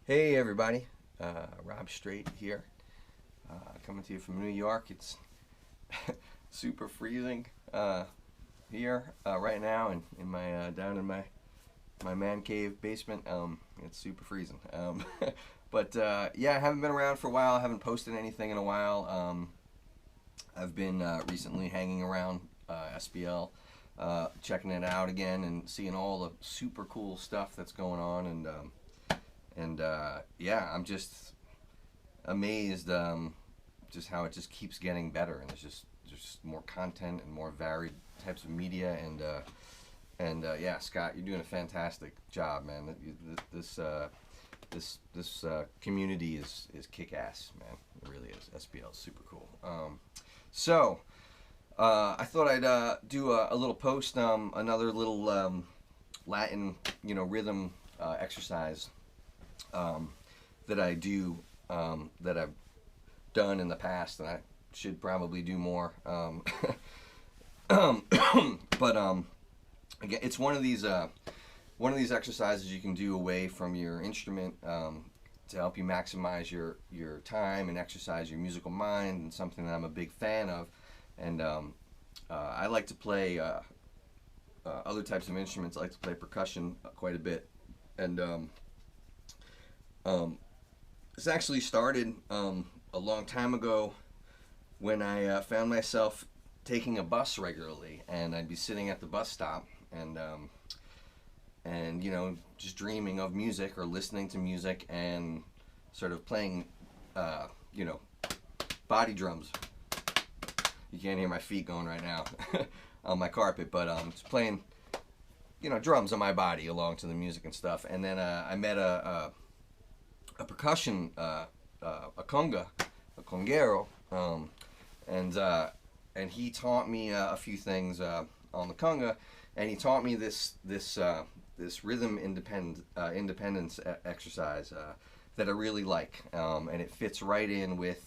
Hey everybody, Rob Straight here, coming to you from New York. It's super freezing here right now, in my down in my man cave basement. It's super freezing. But yeah, I haven't been around for a while. I haven't posted anything in a while. I've been recently hanging around SBL, checking it out again and seeing all the super cool stuff that's going on, and yeah, I'm just amazed, just how it just keeps getting better, and there's just more content and more varied types of media, and yeah, Scott, you're doing a fantastic job, man. This community is kick ass, man. It really is. SBL is super cool. So I thought I'd do a little post, another little Latin, rhythm exercise that I do, that I've done in the past, and I should probably do more. But again, it's one of these exercises you can do away from your instrument, to help you maximize your time and exercise your musical mind, and something that I'm a big fan of. And I like to play other types of instruments. I like to play percussion quite a bit, and this actually started a long time ago when I found myself taking a bus regularly, and I'd be sitting at the bus stop, and just dreaming of music or listening to music and sort of playing, you know, body drums. You can't hear my feet going right now on my carpet, but just playing, drums on my body along to the music and stuff. And then I met a percussion, a conga, a congero, and he taught me a few things on the conga, and he taught me this rhythm independence exercise that I really like, and it fits right in with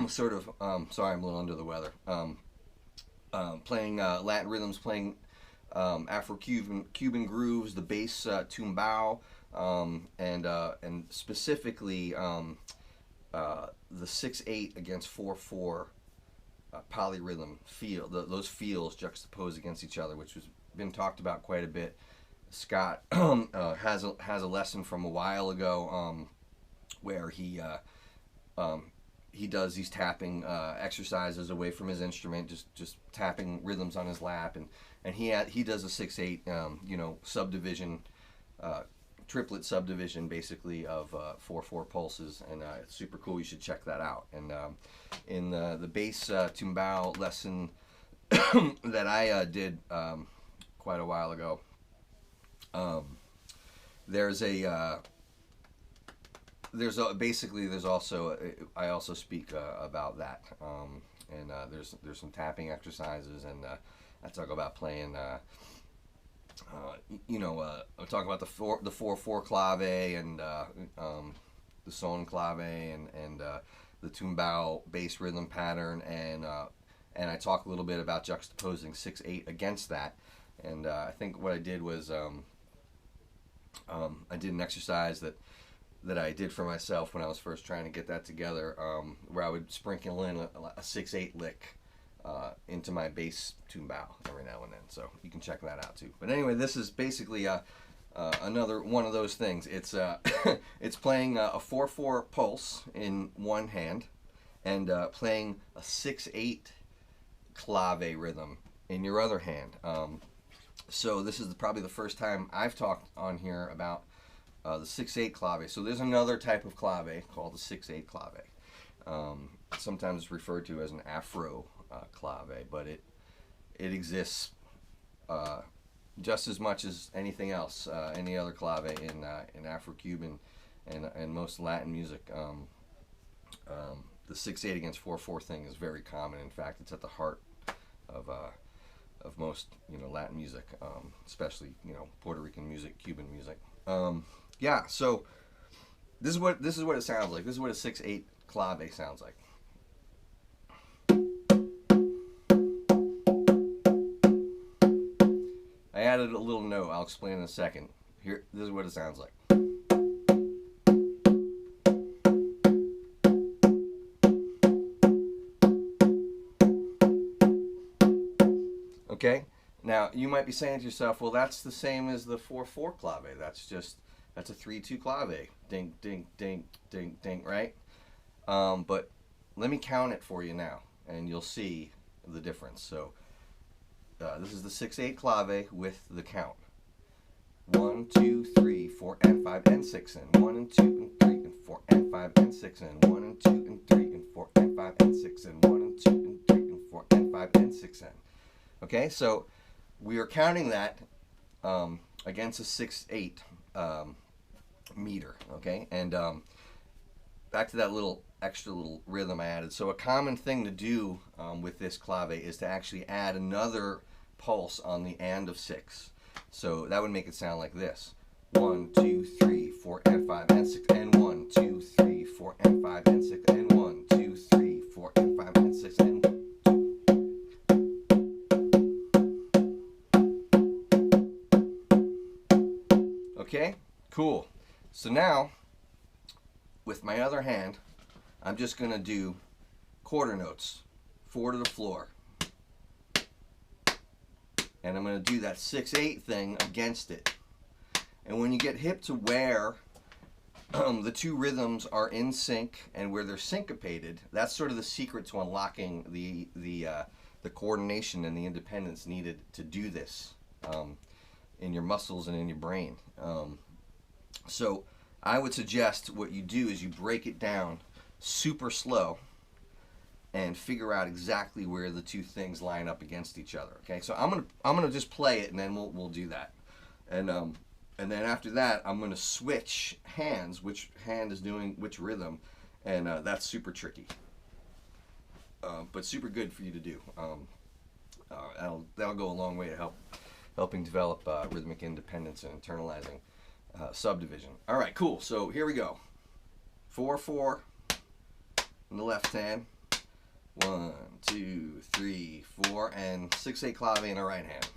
sort of. Sorry, I'm a little under the weather. Playing Latin rhythms, playing Afro-Cuban grooves, the bass tumbao, and specifically the 6/8 against 4/4 polyrhythm feel. Those feels juxtaposed against each other, which has been talked about quite a bit. Scott has a lesson from a while ago, where he does these tapping exercises away from his instrument, just tapping rhythms on his lap, and he does a 6/8 subdivision, triplet subdivision basically of 4/4 pulses, and it's super cool. You should check that out. And in the bass tumbao lesson that I did quite a while ago, there's also I also speak about that, and there's some tapping exercises, and I talk about playing. I talk about the 4/4 clave, and the son clave, and the tumbao bass rhythm pattern, and I talk a little bit about juxtaposing 6/8 against that. And I think what I did was, I did an exercise that I did for myself when I was first trying to get that together, where I would sprinkle in a 6/8 lick into my bass tumbao every now and then. So you can check that out too. But anyway, this is basically another one of those things. It's it's playing a 4/4 pulse in one hand, and playing a 6/8 clave rhythm in your other hand. So this is probably the first time I've talked on here about the 6/8 clave. So there's another type of clave called the 6/8 clave. Sometimes it's referred to as an Afro clave, but it exists just as much as anything else, any other clave in Afro-Cuban and most Latin music. The 6/8 against 4/4 thing is very common. In fact, it's at the heart of most Latin music, especially Puerto Rican music, Cuban music. Yeah, so this is what it sounds like. This is what a 6/8 clave sounds like. I added a little note. I'll explain in a second. Here, this is what it sounds like. Okay? Now, you might be saying to yourself, well, that's the same as the 4/4 clave. That's a 3/2 clave. Ding, ding, ding, ding, ding, right? But let me count it for you now, and you'll see the difference. So, this is the 6/8 clave with the count. 1, 2, 3, 4, and 5, and 6, and 1, and 2, and 3, and 4, and 5, and 6, and 1, and 2, and 3, and 4, and 5, and 6, and 1, and 2, and 3, and 4, and 5, and 6, and. Okay, so we are counting that against a 6/8 meter. Okay, and back to that little extra little rhythm I added. So a common thing to do with this clave is to actually add another pulse on the and of 6. So that would make it sound like this: 1, 2, 3, 4, and 5, and 6, and 1, 2, 3, 4, and 5, and 6, and 1, 2, 3, 4, and 5, and 6, and 2. Okay, cool. So now, with my other hand, I'm just going to do quarter notes, 4 to the floor. And I'm going to do that 6/8 thing against it. And when you get hip to where the two rhythms are in sync and where they're syncopated, that's sort of the secret to unlocking the coordination and the independence needed to do this in your muscles and in your brain. So I would suggest what you do is you break it down super slow and figure out exactly where the two things line up against each other. Okay, so I'm gonna just play it, and then we'll do that, and then after that I'm gonna switch hands, which hand is doing which rhythm, and that's super tricky, but super good for you to do. That'll go a long way to helping develop rhythmic independence and internalizing subdivision. All right, cool. So here we go. 4/4 in the left hand. 1, 2, 3, 4, and 6/8 clave in the right hand.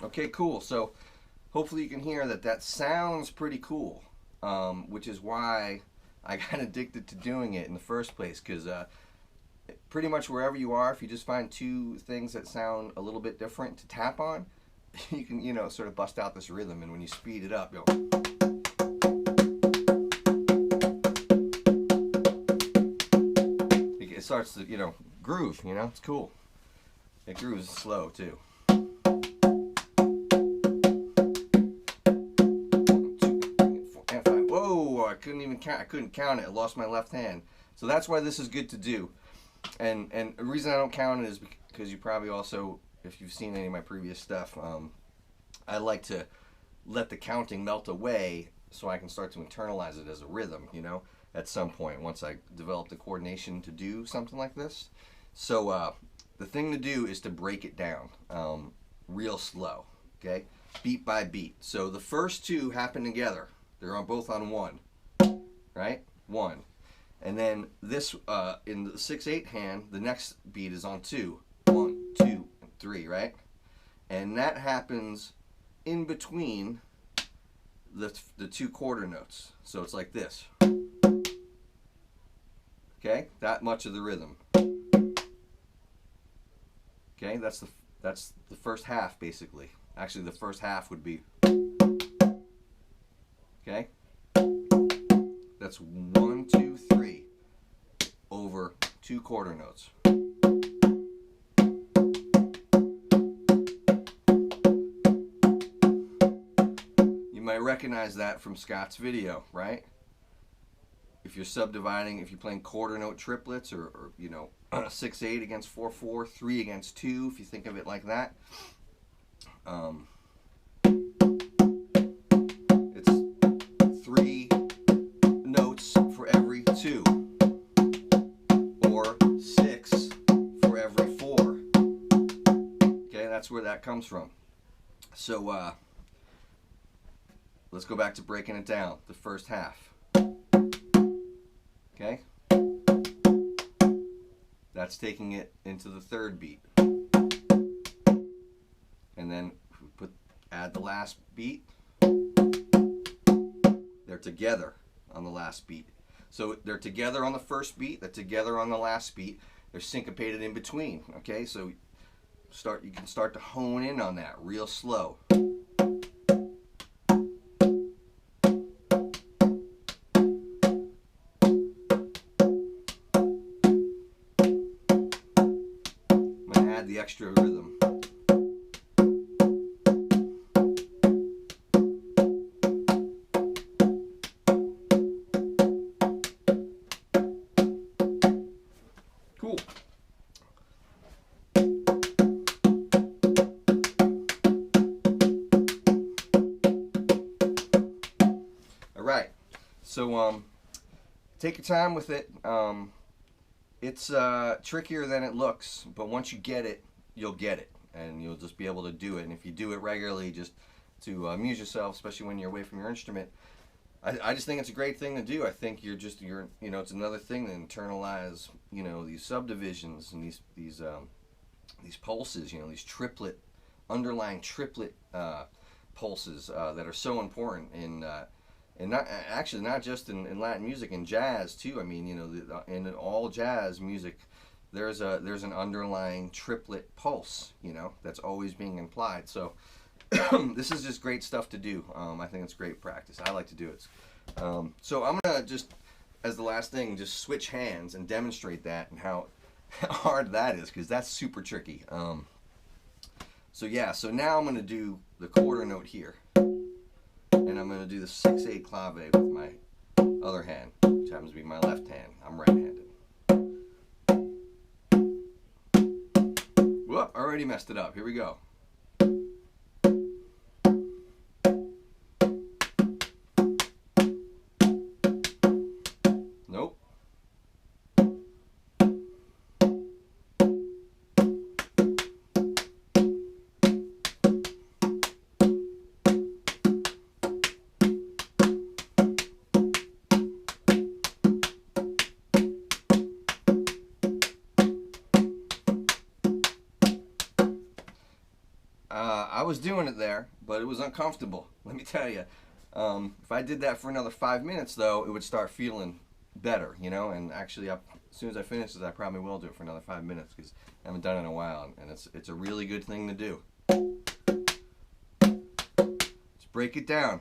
Okay, cool. So hopefully you can hear that sounds pretty cool, which is why I got addicted to doing it in the first place, because pretty much wherever you are, if you just find two things that sound a little bit different to tap on, you can, sort of bust out this rhythm, and when you speed it up, it starts to, groove, it's cool. It grooves slow, too. I couldn't count it. I lost my left hand. So that's why this is good to do. And the reason I don't count it is because you probably also, if you've seen any of my previous stuff, I like to let the counting melt away so I can start to internalize it as a rhythm, at some point once I develop the coordination to do something like this. So the thing to do is to break it down real slow, okay? Beat by beat. So the first two happen together. They're both on 1. Right? 1. And then this, in the 6/8 hand, the next beat is on 2. 1, 2, and 3, right? And that happens in between the two quarter notes. So it's like this. Okay? That much of the rhythm. Okay? That's the first half, basically. Actually, the first half would be. Okay? That's 1, 2, 3 over 2 quarter notes. You might recognize that from Scott's video, right? If you're subdividing, if you're playing quarter note triplets, or 6/8 against 4/4, 3 against 2, if you think of it like that. It's 3 notes for every 2, or 6 for every 4. Okay, that's where that comes from. So let's go back to breaking it down. The first half. Okay, That's taking it into the third beat. And then add the last beat. They're together on the last beat. So they're together on the first beat, they're together on the last beat. They're syncopated in between, okay? So you can start to hone in on that real slow. I'm gonna add the extra rhythm. Cool. All right. So take your time with it. It's trickier than it looks, but once you get it, you'll get it, and you'll just be able to do it. And if you do it regularly, just to amuse yourself, especially when you're away from your instrument, I just think it's a great thing to do. I think you're it's another thing to internalize, these subdivisions and these pulses, these underlying triplet pulses that are so important and not just in Latin music, in jazz too. I mean, in all jazz music, there's an underlying triplet pulse, that's always being implied. So this is just great stuff to do. I think it's great practice. I like to do it. So I'm gonna just, as the last thing, just switch hands and demonstrate that and how hard that is, because that's super tricky. So now I'm gonna do the quarter note here, and I'm gonna do the 6/8 clave with my other hand, which happens to be my left hand. I'm right-handed. Whoop! Already messed it up. Here we go. Nope. I was doing it there, but it was uncomfortable. Let me tell you. If I did that for another 5 minutes, though, it would start feeling better, And actually, as soon as I finish this, I probably will do it for another 5 minutes because I haven't done it in a while, and it's a really good thing to do. Let's break it down.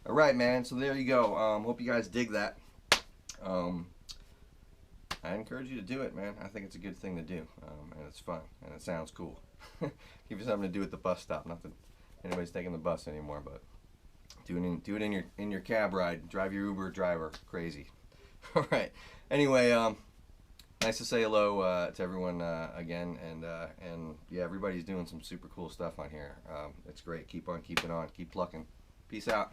Alright, man, so there you go. Hope you guys dig that. I encourage you to do it, man. I think it's a good thing to do, and it's fun, and it sounds cool. Give you something to do at the bus stop. Not that anybody's taking the bus anymore, but do it in your cab ride. Drive your Uber driver crazy. Alright, anyway, nice to say hello to everyone again, and yeah, everybody's doing some super cool stuff on here. It's great. Keep on keeping on. Keep plucking. Peace out.